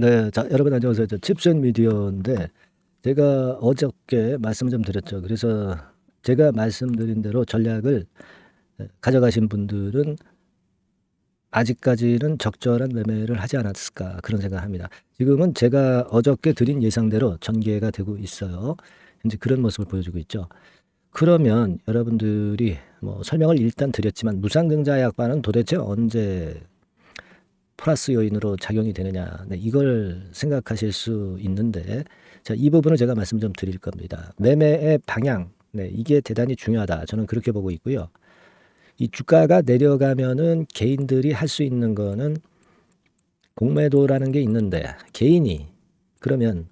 네. 자, 여러분 안녕하세요. 저 칩센 미디어인데 제가 어저께 말씀을 좀 드렸죠. 그래서 제가 말씀드린 대로 전략을 가져가신 분들은 아직까지는 적절한 매매를 하지 않았을까 그런 생각합니다. 지금은 제가 어저께 드린 예상대로 전개가 되고 있어요. 현재 그런 모습을 보여주고 있죠. 그러면 여러분들이 뭐 설명을 일단 드렸지만 무상증자 약관은 도대체 언제 플러스 요인으로 작용이 되느냐, 네, 이걸 생각하실 수 있는데, 자, 이 부분을 제가 말씀 좀 드릴 겁니다. 매매의 방향, 네, 이게 대단히 중요하다. 저는 그렇게 보고 있고요. 이 주가가 내려가면은 개인들이 할 수 있는 거는 공매도라는 게 있는데, 개인이 그러면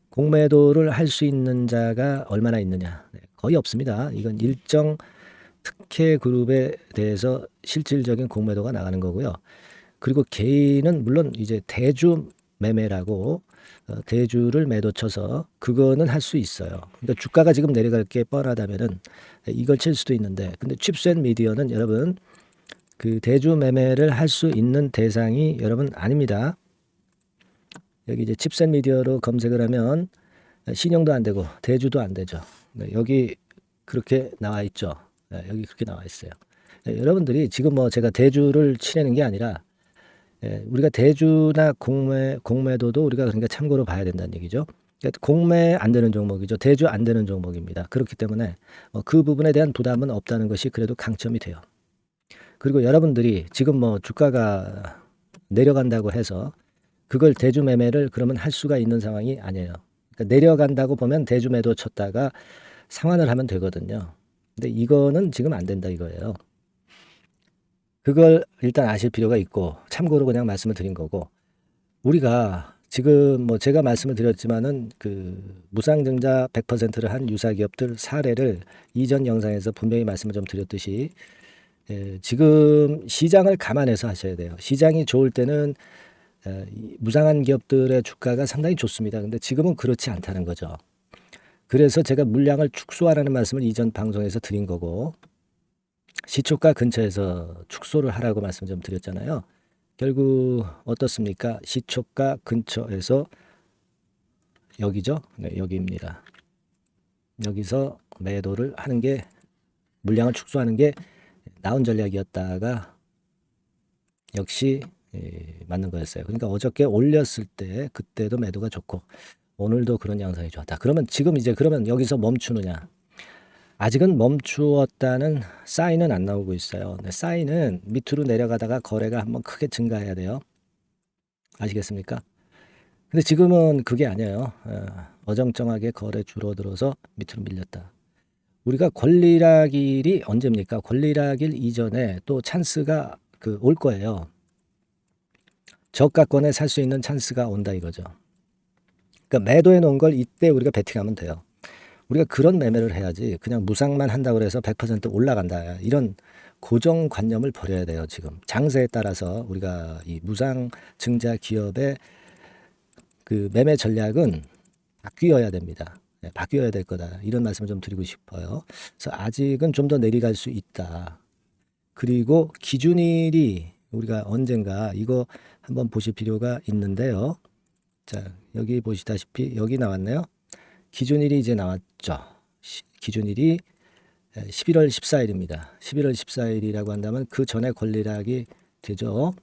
공매도를 할 수 있는 자가 얼마나 있느냐? 네, 거의 없습니다. 이건 일정 특혜 그룹에 대해서 실질적인 공매도가 나가는 거고요. 그리고 개인은 물론 이제 대주 매매라고 대주를 매도 쳐서 그거는 할 수 있어요. 그러니까 주가가 지금 내려갈 게 뻔하다면은 이걸 칠 수도 있는데, 근데 칩센 미디어는 여러분 그 대주 매매를 할 수 있는 대상이 여러분 아닙니다. 여기 이제 칩센 미디어로 검색을 하면 신용도 안 되고 대주도 안 되죠. 네, 여기 그렇게 나와 있죠. 네, 여기 그렇게 나와 있어요. 네, 여러분들이 지금 뭐 제가 대주를 치려는 게 아니라 우리가 대주나 공매도도 우리가 그러니까 참고로 봐야 된다는 얘기죠. 그러니까 공매 안 되는 종목이죠. 대주 안 되는 종목입니다. 그렇기 때문에 그 부분에 대한 부담은 없다는 것이 그래도 강점이 돼요. 그리고 여러분들이 지금 뭐 주가가 내려간다고 해서 그걸 대주 매매를 그러면 할 수가 있는 상황이 아니에요. 그러니까 내려간다고 보면 대주 매도 쳤다가 상환을 하면 되거든요. 근데 이거는 지금 안 된다 이거예요. 그걸 일단 아실 필요가 있고 참고로 그냥 말씀을 드린 거고, 우리가 지금 뭐 제가 말씀을 드렸지만은 그 무상증자 100%를 한 유사기업들 사례를 이전 영상에서 분명히 말씀을 좀 드렸듯이 지금 시장을 감안해서 하셔야 돼요. 시장이 좋을 때는 이 무상한 기업들의 주가가 상당히 좋습니다. 근데 지금은 그렇지 않다는 거죠. 그래서 제가 물량을 축소하라는 말씀을 이전 방송에서 드린 거고, 시초가 근처에서 축소를 하라고 말씀 좀 드렸잖아요. 결국 어떻습니까? 시초가 근처에서 여기죠. 네, 여기입니다. 여기서 매도를 하는 게, 물량을 축소하는 게 나은 전략이었다가 역시 맞는 거였어요. 그러니까 어저께 올렸을 때 그때도 매도가 좋고 오늘도 그런 양상이 좋았다. 그러면 지금 이제 그러면 여기서 멈추느냐? 아직은 멈추었다는 사인은 안 나오고 있어요. 네, 사인은 밑으로 내려가다가 거래가 한번 크게 증가해야 돼요. 아시겠습니까? 근데 지금은 그게 아니에요. 어정쩡하게 거래 줄어들어서 밑으로 밀렸다. 우리가 권리락일이 언제입니까? 권리락일 이전에 또 찬스가 올 거예요. 저가권에 살 수 있는 찬스가 온다 이거죠. 그러니까 매도해 놓은 걸 이때 우리가 베팅하면 돼요. 우리가 그런 매매를 해야지 그냥 무상만 한다고 해서 100% 올라간다, 이런 고정관념을 버려야 돼요. 지금 장세에 따라서 우리가 이 무상 증자 기업의 그 매매 전략은 바뀌어야 됩니다. 네, 바뀌어야 될 거다, 이런 말씀을 좀 드리고 싶어요. 그래서 아직은 좀 더 내려갈 수 있다. 그리고 기준일이 우리가 언젠가 이거 한번 보실 필요가 있는데요. 자, 여기 보시다시피 여기 나왔네요. 기준일이 이제 나왔죠. 기준일이 11월 14일입니다. 11월 14일이라고 한다면 그 전에 권리락이 되죠.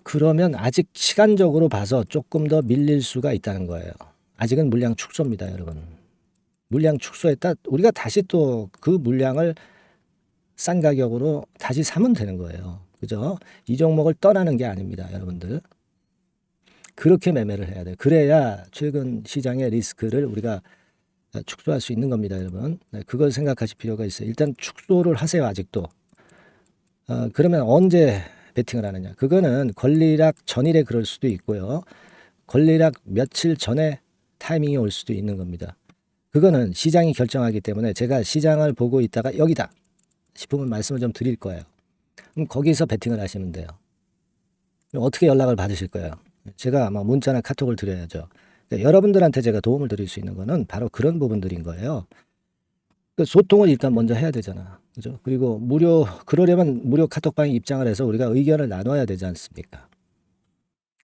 그러면 아직 시간적으로 봐서 조금 더 밀릴 수가 있다는 거예요. 아직은 물량 축소입니다, 여러분. 물량 축소했다, 우리가 다시 또 그 물량을 싼 가격으로 다시 사면 되는 거예요. 그죠? 이 종목을 떠나는 게 아닙니다, 여러분들. 그렇게 매매를 해야 돼요. 그래야 최근 시장의 리스크를 우리가 축소할 수 있는 겁니다, 여러분. 네, 그걸 생각하실 필요가 있어요. 일단 축소를 하세요, 아직도. 그러면 언제 베팅을 하느냐? 그거는 권리락 전일에 그럴 수도 있고요. 권리락 며칠 전에 타이밍이 올 수도 있는 겁니다. 그거는 시장이 결정하기 때문에 제가 시장을 보고 있다가 여기다 싶으면 말씀을 좀 드릴 거예요. 그럼 거기서 베팅을 하시면 돼요. 어떻게 연락을 받으실 거예요? 제가 아마 문자나 카톡을 드려야죠. 그러니까 여러분들한테 제가 도움을 드릴 수 있는 거는 바로 그런 부분들인 거예요. 그 소통을 일단 먼저 해야 되잖아. 그죠? 그리고 그러려면 무료 카톡방에 입장을 해서 우리가 의견을 나눠야 되지 않습니까?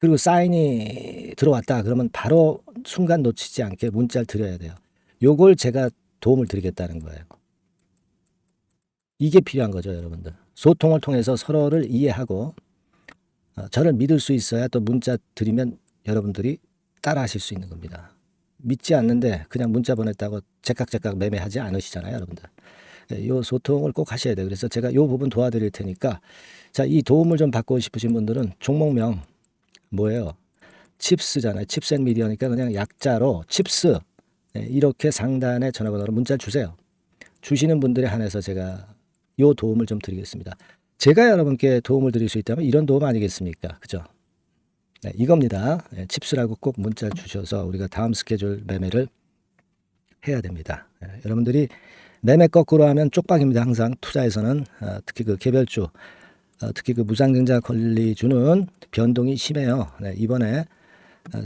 그리고 사인이 들어왔다 그러면 바로 순간 놓치지 않게 문자를 드려야 돼요. 요걸 제가 도움을 드리겠다는 거예요. 이게 필요한 거죠, 여러분들. 소통을 통해서 서로를 이해하고 저를 믿을 수 있어야 또 문자 드리면 여러분들이 따라 하실 수 있는 겁니다. 믿지 않는데 그냥 문자 보냈다고 제깍제깍 매매하지 않으시잖아요, 여러분들. 요 소통을 꼭 하셔야 돼요. 그래서 제가 요 부분 도와드릴 테니까 자, 이 도움을 좀 받고 싶으신 분들은 종목명 뭐예요? 칩스잖아요. 칩스앤미디어니까 그냥 약자로 칩스 이렇게 상단에 전화번호로 문자를 주세요. 주시는 분들에 한해서 제가 요 도움을 좀 드리겠습니다. 제가 여러분께 도움을 드릴 수 있다면 이런 도움 아니겠습니까? 그죠? 네, 이겁니다. 네, 칩스라고 꼭 문자를 주셔서 우리가 다음 스케줄 매매를 해야 됩니다. 여러분들이 매매 거꾸로 하면 쪽박입니다. 항상 투자에서는 특히 그 개별주, 특히 그 무상증자 권리주는 변동이 심해요. 네, 이번에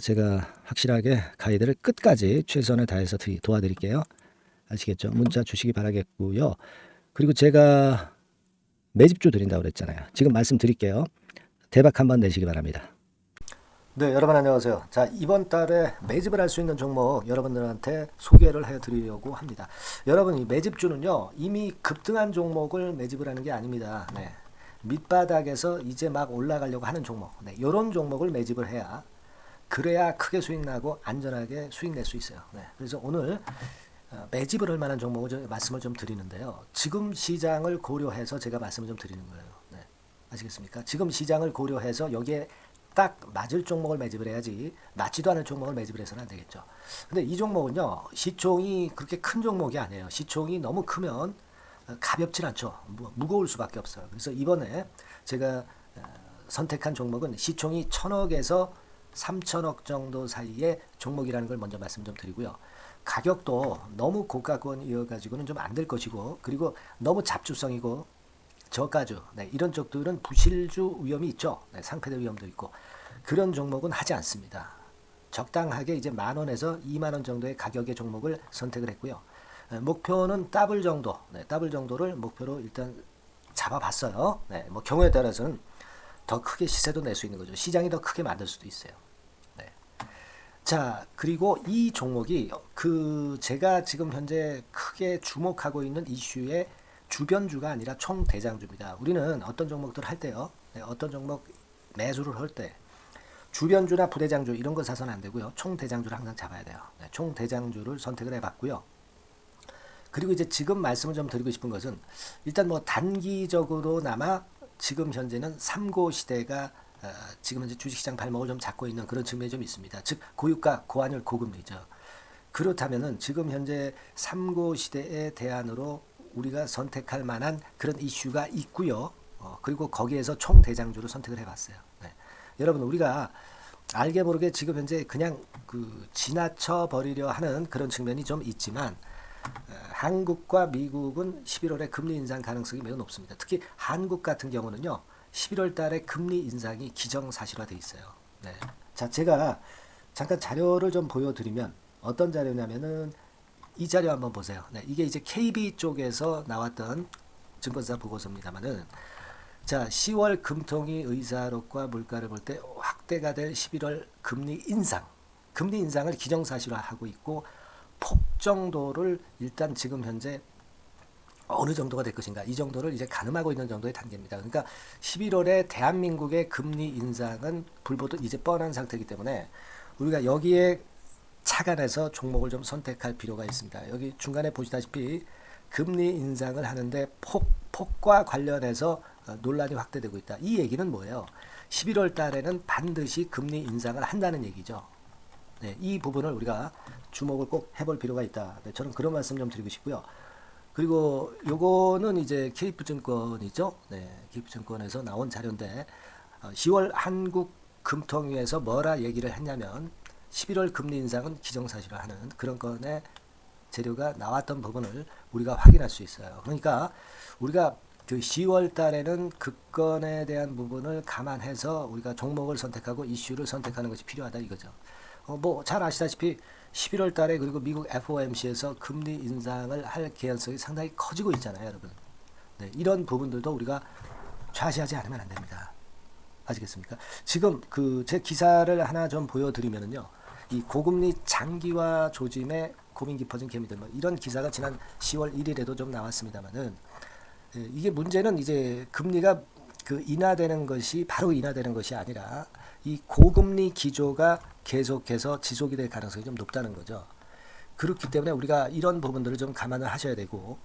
제가 확실하게 가이드를 끝까지 최선을 다해서 도와드릴게요. 아시겠죠? 문자 주시기 바라겠고요. 그리고 제가 매집주 드린다고 그랬잖아요. 지금 말씀드릴게요. 대박 한번 내시기 바랍니다. 네, 여러분 안녕하세요. 자, 이번 달에 매집을 할 수 있는 종목 여러분들한테 소개를 해드리려고 합니다. 여러분, 이 매집주는요, 이미 급등한 종목을 매집을 하는 게 아닙니다. 네, 밑바닥에서 이제 막 올라가려고 하는 종목, 네, 이런 종목을 매집을 해야 그래야 크게 수익 나고 안전하게 수익 낼 수 있어요. 네, 그래서 오늘 매집을 할 만한 종목을 말씀을 좀 드리는데요. 지금 시장을 고려해서 제가 말씀을 좀 드리는 거예요. 네, 아시겠습니까? 지금 시장을 고려해서 여기에 딱 맞을 종목을 매집을 해야지 맞지도 않은 종목을 매집을 해서는 안 되겠죠. 근데 이 종목은요, 시총이 그렇게 큰 종목이 아니에요. 시총이 너무 크면 가볍진 않죠. 무거울 수밖에 없어요. 그래서 이번에 제가 선택한 종목은 시총이 1000억에서 3000억 정도 사이의 종목이라는 걸 먼저 말씀 좀 드리고요. 가격도 너무 고가권이어가지고는 좀 안 될 것이고, 그리고 너무 잡주성이고 저가주, 네, 이런 쪽들은 부실주 위험이 있죠. 네, 상패될 위험도 있고 그런 종목은 하지 않습니다. 적당하게 이제 10,000원에서 20,000원 정도의 가격의 종목을 선택을 했고요. 목표는 더블 정도, 네, 더블 정도를 목표로 일단 잡아봤어요. 네, 뭐 경우에 따라서는 더 크게 시세도 낼 수 있는 거죠. 시장이 더 크게 만들 수도 있어요. 네. 자, 그리고 이 종목이 제가 지금 현재 크게 주목하고 있는 이슈의 주변주가 아니라 총대장주입니다. 우리는 어떤 종목들 할 때요, 네, 어떤 종목 매수를 할 때 주변주나 부대장주 이런 거 사서는 안 되고요. 총대장주를 항상 잡아야 돼요. 네, 총대장주를 선택을 해봤고요. 그리고 이제 지금 말씀을 좀 드리고 싶은 것은 일단 뭐 단기적으로나마 지금 현재는 3고 시대가 지금 현재 주식시장 발목을 좀 잡고 있는 그런 측면이 좀 있습니다. 즉 고유가, 고환율, 고금리죠. 그렇다면은 지금 현재 3고 시대의 대안으로 우리가 선택할 만한 그런 이슈가 있고요. 그리고 거기에서 총대장주를 선택을 해봤어요. 네. 여러분, 우리가 알게 모르게 지금 현재 그냥 지나쳐 버리려 하는 그런 측면이 좀 있지만 한국과 미국은 11월에 금리 인상 가능성이 매우 높습니다. 특히 한국 같은 경우는요, 11월 달에 금리 인상이 기정사실화되어 있어요. 네. 자, 제가 잠깐 자료를 좀 보여드리면 어떤 자료냐면은 이 자료 한번 보세요. 네, 이게 이제 KB 쪽에서 나왔던 증권사 보고서입니다만은, 자, 10월 금통위 의사록과 물가를 볼 때 확대가 될 11월 금리 인상을 기정사실화하고 있고, 폭 정도를 일단 지금 현재 어느 정도가 될 것인가, 이 정도를 이제 가늠하고 있는 정도의 단계입니다. 그러니까 11월에 대한민국의 금리 인상은 불보듯 이제 뻔한 상태이기 때문에 우리가 여기에 착안해서 종목을 좀 선택할 필요가 있습니다. 여기 중간에 보시다시피 금리 인상을 하는데 폭과 관련해서 논란이 확대되고 있다. 이 얘기는 뭐예요? 11월 달에는 반드시 금리 인상을 한다는 얘기죠. 네, 이 부분을 우리가 주목을 꼭 해볼 필요가 있다. 네, 저는 그런 말씀 좀 드리고 싶고요. 그리고 요거는 이제 KF증권이죠. 네, KF증권에서 나온 자료인데 10월 한국 금통위에서 뭐라 얘기를 했냐면 11월 금리 인상은 기정사실화하는 그런 건의 재료가 나왔던 부분을 우리가 확인할 수 있어요. 그러니까 우리가 그 10월 달에는 그 건에 대한 부분을 감안해서 우리가 종목을 선택하고 이슈를 선택하는 것이 필요하다 이거죠. 뭐 잘 아시다시피 11월 달에 그리고 미국 FOMC에서 금리 인상을 할 개연성이 상당히 커지고 있잖아요, 여러분. 네, 이런 부분들도 우리가 좌시하지 않으면 안 됩니다. 아시겠습니까? 지금 그 제 기사를 하나 좀 보여드리면은요, 이 고금리 장기화 조짐에 고민 깊어진 개미들, 뭐 이런 기사가 지난 10월 1일에도 좀 나왔습니다만은, 이게 문제는 이제 금리가 그 인하되는 것이 바로 인하되는 것이 아니라 이 고금리 기조가 계속해서 지속이 될 가능성이 좀 높다는 거죠. 그렇기 때문에 우리가 이런 부분들을 좀 감안을 하셔야 되고,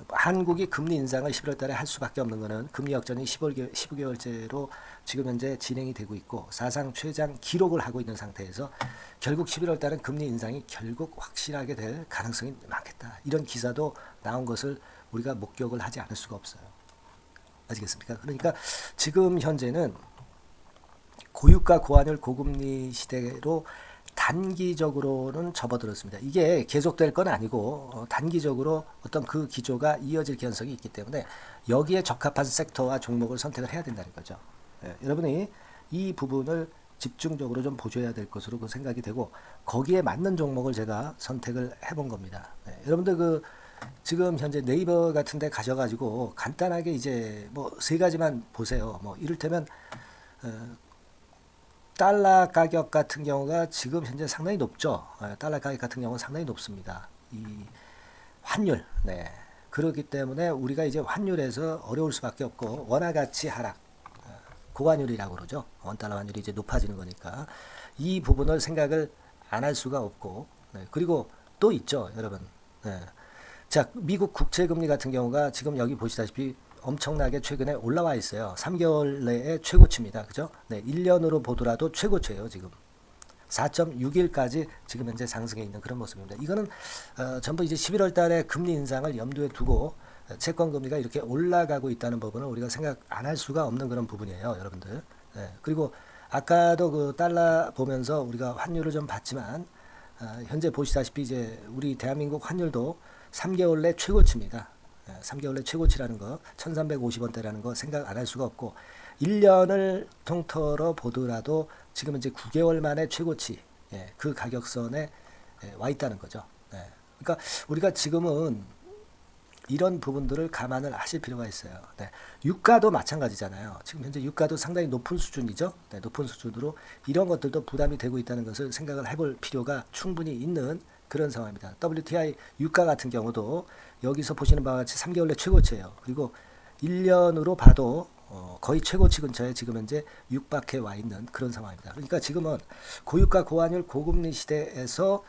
한국이 금리 인상을 11월 달에 할 수밖에 없는 것은 금리 역전이 15개월째로 지금 현재 진행이 되고 있고 사상 최장 기록을 하고 있는 상태에서 결국 11월 달은 금리 인상이 결국 확실하게 될 가능성이 많겠다. 이런 기사도 나온 것을 우리가 목격을 하지 않을 수가 없어요. 아시겠습니까? 그러니까 지금 현재는 고유가 고환율 고금리 시대로 단기적으로는 접어들었습니다. 이게 계속될 건 아니고 단기적으로 어떤 그 기조가 이어질 가능성이 있기 때문에 여기에 적합한 섹터와 종목을 선택을 해야 된다는 거죠. 여러분이 이 부분을 집중적으로 좀 보셔야 될 것으로 그 생각이 되고 거기에 맞는 종목을 제가 선택을 해본 겁니다. 여러분들 그 지금 현재 네이버 같은 데 가셔가지고 간단하게 이제 뭐 세 가지만 보세요. 뭐 이를테면 달러 가격 같은 경우가 지금 현재 상당히 높죠. 달러 가격 같은 경우는 상당히 높습니다. 이 환율, 네. 그렇기 때문에 우리가 이제 환율에서 어려울 수밖에 없고 원화 가치 하락, 고환율이라고 그러죠. 원달러 환율이 이제 높아지는 거니까 이 부분을 생각을 안 할 수가 없고, 네. 그리고 또 있죠, 여러분. 네. 자, 미국 국채금리 같은 경우가 지금 여기 보시다시피 엄청나게 최근에 올라와 있어요. 3개월 내에 최고치입니다. 그죠? 네, 1년으로 보더라도 최고치예요, 지금. 4.61까지 지금 현재 상승해 있는 그런 모습입니다. 이거는 전부 이제 11월 달에 금리 인상을 염두에 두고 채권 금리가 이렇게 올라가고 있다는 부분을 우리가 생각 안 할 수가 없는 그런 부분이에요, 여러분들. 네, 그리고 아까도 그 달러 보면서 우리가 환율을 좀 봤지만 현재 보시다시피 이제 우리 대한민국 환율도 3개월 내 최고치입니다. 3개월 내 최고치라는 거 1350원대라는 거 생각 안 할 수가 없고 1년을 통틀어 보더라도 지금 이제 9개월 만에 최고치 그 가격선에 와 있다는 거죠. 그러니까 우리가 지금은 이런 부분들을 감안을 하실 필요가 있어요. 유가도 마찬가지잖아요. 지금 현재 유가도 상당히 높은 수준이죠. 높은 수준으로 이런 것들도 부담이 되고 있다는 것을 생각을 해볼 필요가 충분히 있는 그런 상황입니다. WTI 유가 같은 경우도 여기서 보시는 바와 같이 3개월 내 최고치예요. 그리고 1년으로 봐도 거의 최고치 근처에 지금 현재 육박해 와 있는 그런 상황입니다. 그러니까 지금은 고유가 고환율 고금리 시대에서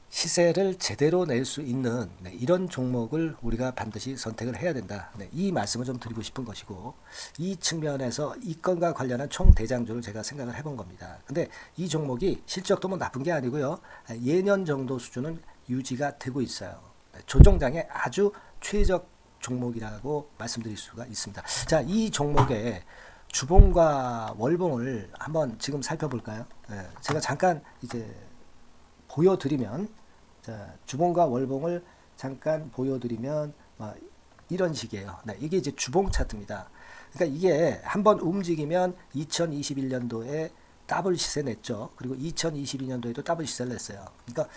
시세를 제대로 낼 수 있는 이런 종목을 우리가 반드시 선택을 해야 된다. 이 말씀을 좀 드리고 싶은 것이고 이 측면에서 이 건과 관련한 총 대장주를 제가 생각을 해본 겁니다. 근데 이 종목이 실적도 뭐 나쁜 게 아니고요. 예년 정도 수준은 유지가 되고 있어요. 조정장의 아주 최적 종목이라고 말씀드릴 수가 있습니다. 자, 이 종목의 주봉과 월봉을 한번 지금 살펴볼까요? 제가 잠깐 이제 보여드리면, 자, 주봉과 월봉을 잠깐 보여드리면 이런 식이에요. 이게 이제 주봉 차트입니다. 그러니까 이게 한번 움직이면 2021년도에 더블 시세 냈죠. 그리고 2022년도에도 더블 시세를 냈어요. 그러니까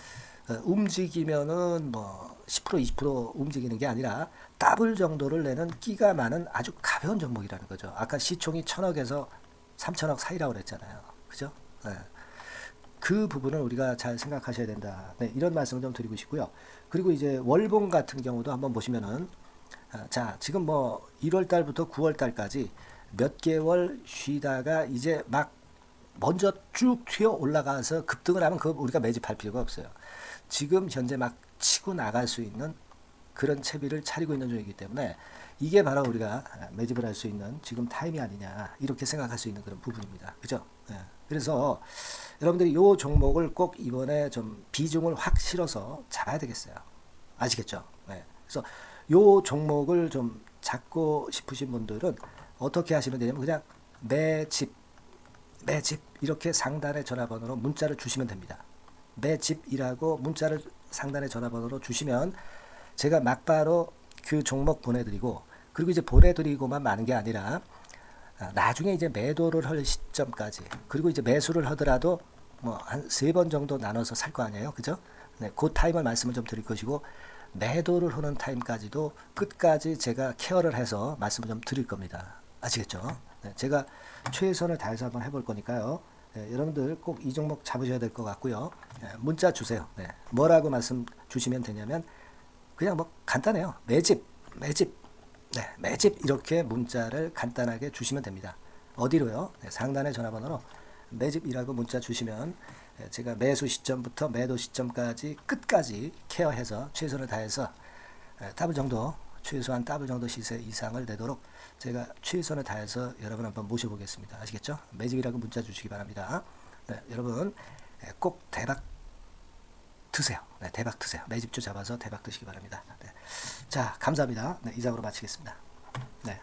움직이면은 뭐 10% 20% 움직이는 게 아니라 더블 정도를 내는 끼가 많은 아주 가벼운 종목이라는 거죠. 아까 시총이 1000억에서 3000억 사이라고 그랬잖아요. 그죠? 그 부분을 우리가 잘 생각하셔야 된다. 이런 말씀을 좀 드리고 싶고요. 그리고 이제 월봉 같은 경우도 한번 보시면은 자, 지금 뭐 1월 달부터 9월 달까지 몇 개월 쉬다가 이제 막 먼저 쭉 튀어 올라가서 급등을 하면 그거 우리가 매집할 필요가 없어요. 지금 현재 막 치고 나갈 수 있는 그런 채비를 차리고 있는 중이기 때문에 이게 바로 우리가 매집을 할 수 있는 지금 타임이 아니냐 이렇게 생각할 수 있는 그런 부분입니다. 그죠? 그래서 여러분들이 이 종목을 꼭 이번에 좀 비중을 확 실어서 잡아야 되겠어요. 아시겠죠? 그래서 이 종목을 좀 잡고 싶으신 분들은 어떻게 하시면 되냐면 그냥 매집 이렇게 상단의 전화번호로 문자를 주시면 됩니다. 매집이라고 문자를 상단의 전화번호로 주시면 제가 막바로 그 종목 보내드리고 그리고 이제 보내드리고만 마는 게 아니라 나중에 이제 매도를 할 시점까지 그리고 이제 매수를 하더라도 뭐 한 3번 정도 나눠서 살 거 아니에요. 그죠? 그 타임을 말씀을 좀 드릴 것이고 매도를 하는 타임까지도 끝까지 제가 케어를 해서 말씀을 좀 드릴 겁니다. 아시겠죠? 네, 제가 최선을 다해서 한번 해볼 거니까요. 네, 여러분들 꼭 이 종목 잡으셔야 될 것 같고요. 네, 문자 주세요. 네, 뭐라고 말씀 주시면 되냐면 그냥 뭐 간단해요. 매집, 네, 매집 이렇게 문자를 간단하게 주시면 됩니다. 어디로요? 네, 상단의 전화번호로 매집이라고 문자 주시면 제가 매수 시점부터 매도 시점까지 끝까지 케어해서 최선을 다해서 더블 정도, 최소한 더블 정도 시세 이상을 내도록 제가 최선을 다해서 여러분 한번 모셔보겠습니다. 아시겠죠? 매집이라고 문자 주시기 바랍니다. 네, 여러분 꼭 대박 드세요. 네, 대박 드세요. 매집주 잡아서 대박 드시기 바랍니다. 네. 자, 감사합니다. 네, 이상으로 마치겠습니다. 네.